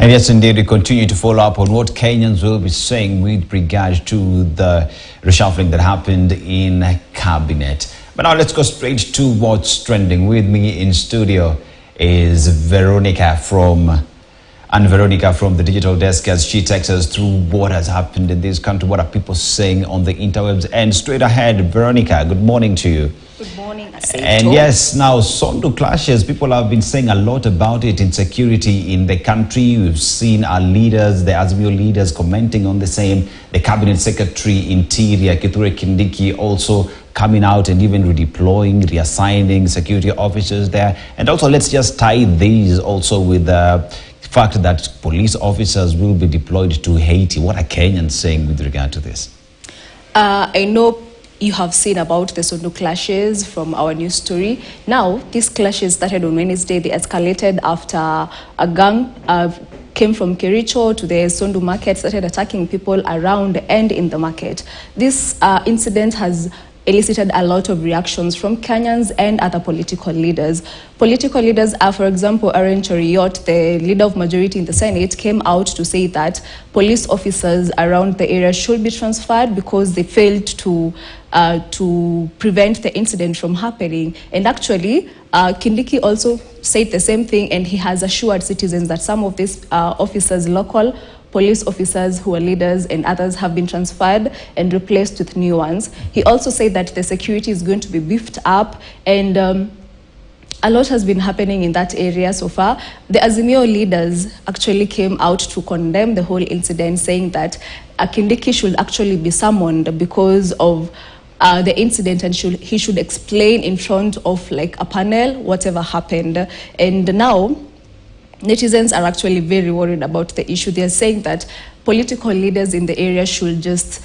And yes, indeed, we continue to follow up on what Kenyans will be saying with regard to the reshuffling that happened in cabinet. But now let's go straight to what's trending. With me in studio is Veronica from the digital desk, as she takes us through what has happened in this country, what are people saying on the interwebs. And straight ahead, Veronica, good morning to you. Good morning, And yes, now Sondu clashes, people have been saying a lot about it, insecurity in the country. We've seen our leaders, the Azimio leaders, commenting on the same. The Cabinet Secretary Interior, Kithure Kindiki, also coming out and even redeploying, reassigning security officers there. And also, let's just tie these also with the fact that police officers will be deployed to Haiti. What are Kenyans saying with regard to this? I know you have seen about the Sondu clashes from our news story. Now, these clashes started on Wednesday. They escalated after a gang came from Kericho to the Sondu market, started attacking people around and in the market. This incident has elicited a lot of reactions from Kenyans and other political leaders. Political leaders are, for example, Aaron Cheriot, the leader of majority in the Senate, came out to say that police officers around the area should be transferred because they failed to prevent the incident from happening. And actually, Kindiki also said the same thing, and he has assured citizens that some of these officers, local police officers who are leaders and others, have been transferred and replaced with new ones. He also said that the security is going to be beefed up, and a lot has been happening in that area so far. The Azimio leaders actually came out to condemn the whole incident, saying that Kindiki should actually be summoned because of the incident, and he should explain in front of like a panel whatever happened. And now netizens are actually very worried about the issue. They are saying that political leaders in the area should just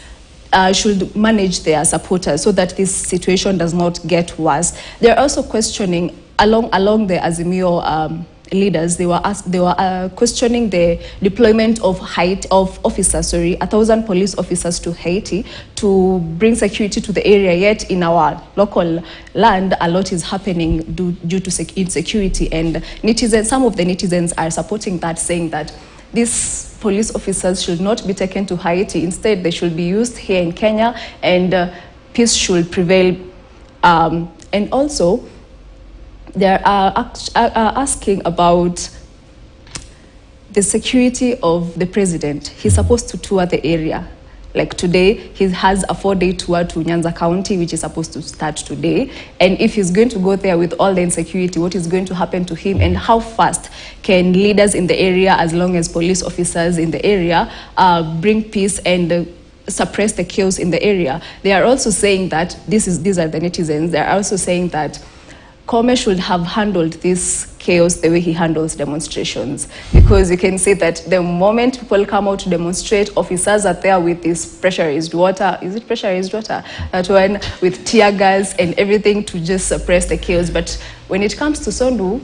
should manage their supporters so that this situation does not get worse. They are also questioning along the Azimio leaders. They were questioning the deployment of officers, 1,000 police officers to Haiti to bring security to the area. Yet in our local land, a lot is happening due to insecurity, and some of the netizens are supporting that, saying that these police officers should not be taken to Haiti. Instead, they should be used here in Kenya, and peace should prevail. And also, they are asking about the security of the president. He's supposed to tour the area. Like today, he has a 4-day tour to Nyanza County, which is supposed to start today. And if he's going to go there with all the insecurity, what is going to happen to him, and how fast can leaders in the area, as long as police officers in the area, bring peace and suppress the chaos in the area? They are also saying that, these are the netizens, they are also saying that Kome should have handled this chaos the way he handles demonstrations, because you can see that the moment people come out to demonstrate, officers are there with this pressurized water. Is it pressurized water? That one, with tear gas and everything to just suppress the chaos. But when it comes to Sondu,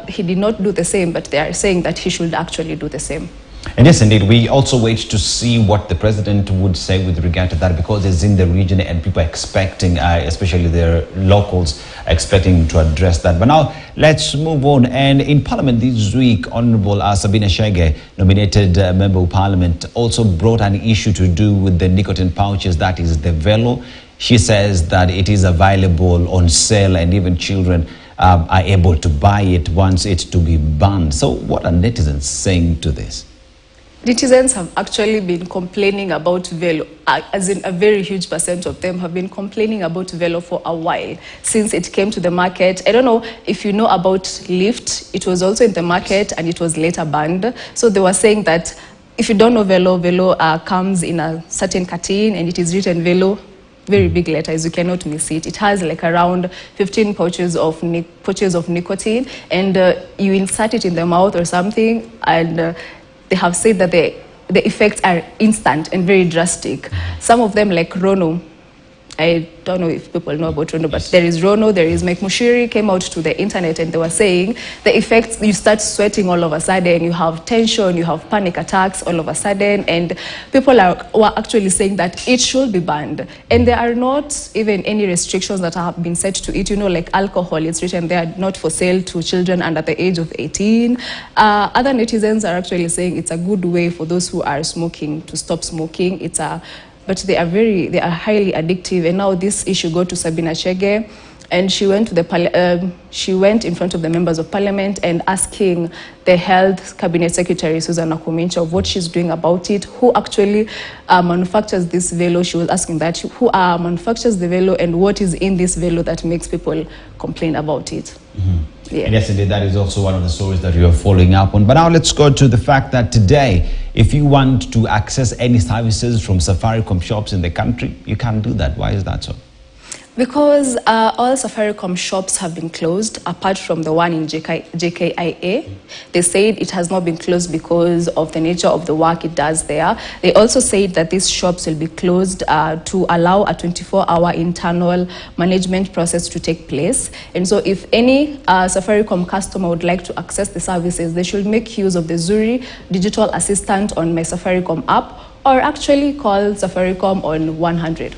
he did not do the same, but they are saying that he should actually do the same. And yes, indeed, we also wait to see what the president would say with regard to that, because it's in the region and people are expecting, especially the locals, expecting to address that. But now, let's move on. And in Parliament this week, Honorable Sabina Chege, nominated Member of Parliament, also brought an issue to do with the nicotine pouches, that is the Velo. She says that it is available on sale, and even children are able to buy it once it's to be banned. So what are netizens saying to this? Netizens have actually been complaining about Velo, as in a very huge percent of them have been complaining about Velo for a while, since it came to the market. I don't know if you know about Lift. It was also in the market and it was later banned. So they were saying that if you don't know Velo comes in a certain carton, and it is written Velo, very big letters, you cannot miss it. It has like around 15 pouches of nicotine, and you insert it in the mouth or something, and they have said that the effects are instant and very drastic. Some of them, like Rono, I don't know if people know about Rono, but there is Rono, there is Mike Mushiri came out to the internet and they were saying the effects, you start sweating all of a sudden, you have tension, you have panic attacks all of a sudden, and people were actually saying that it should be banned. And there are not even any restrictions that have been set to it. You know, like alcohol, it's written there, not for sale to children under the age of 18. Other netizens are actually saying it's a good way for those who are smoking to stop smoking. But they are highly addictive. And now this issue got to Sabina Chege, and she went to she went in front of the members of parliament and asking the health cabinet secretary Susan Akumincha of what she's doing about it, who actually manufactures this Velo. She was asking that, who manufactures the Velo and what is in this Velo that makes people complain about it. Yeah. And yes, indeed, that is also one of the stories that we are following up on. But now let's go to the fact that today, if you want to access any services from Safaricom shops in the country, you can't do that. Why is that so? Because all Safaricom shops have been closed, apart from the one in JKIA. They said it has not been closed because of the nature of the work it does there. They also said that these shops will be closed to allow a 24-hour internal management process to take place. And so if any Safaricom customer would like to access the services, they should make use of the Zuri digital assistant on My Safaricom app, or actually call Safaricom on 100.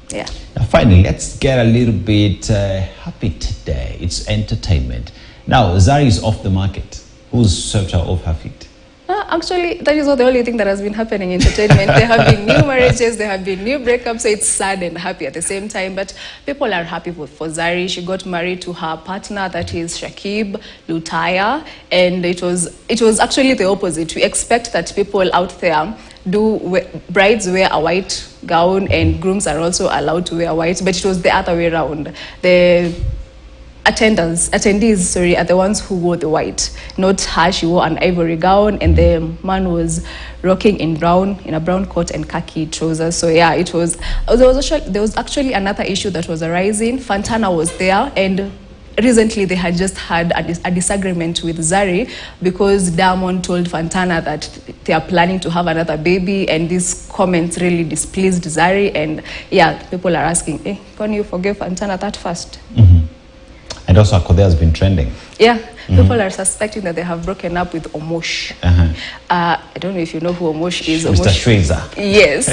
Yeah. Now, finally, let's get a little bit happy today. It's entertainment. Now, Zari is off the market. Who's swept her off her feet? Actually, that is not the only thing that has been happening in entertainment. There have been new marriages, there have been new breakups, so it's sad and happy at the same time. But people are happy for Zari. She got married to her partner, that is Shakib Lutaya, and it was actually the opposite. We expect that people out there brides wear a white gown and grooms are also allowed to wear white, but it was the other way around. The attendees, are the ones who wore the white, not her. She wore an ivory gown, and the man was rocking in a brown coat and khaki trousers. So yeah, there was actually another issue that was arising. Fantana was there, and recently they had just had a disagreement with Zari because Diamond told Fantana that they are planning to have another baby, and these comments really displeased Zari. And yeah, people are asking, can you forgive Fantana that fast? And also Akothee has been trending. Yeah, people are suspecting that they have broken up with Omosh. I don't know if you know who Omosh is. Mr. Shweza. Yes,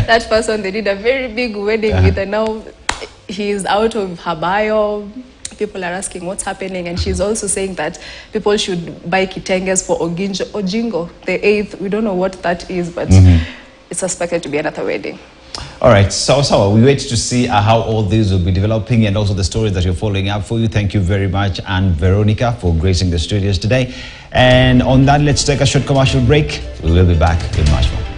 that person, they did a very big wedding with, and now he's out of her bio. People are asking what's happening, and she's also saying that people should buy kitenges for Ojingo, the 8th. We don't know what that is, but it's suspected to be another wedding. All right, so we wait to see how all these will be developing, and also the stories that you're following up for you. Thank you very much, and Veronica, for gracing the studios today. And on that, let's take a short commercial break. We will be back with much more.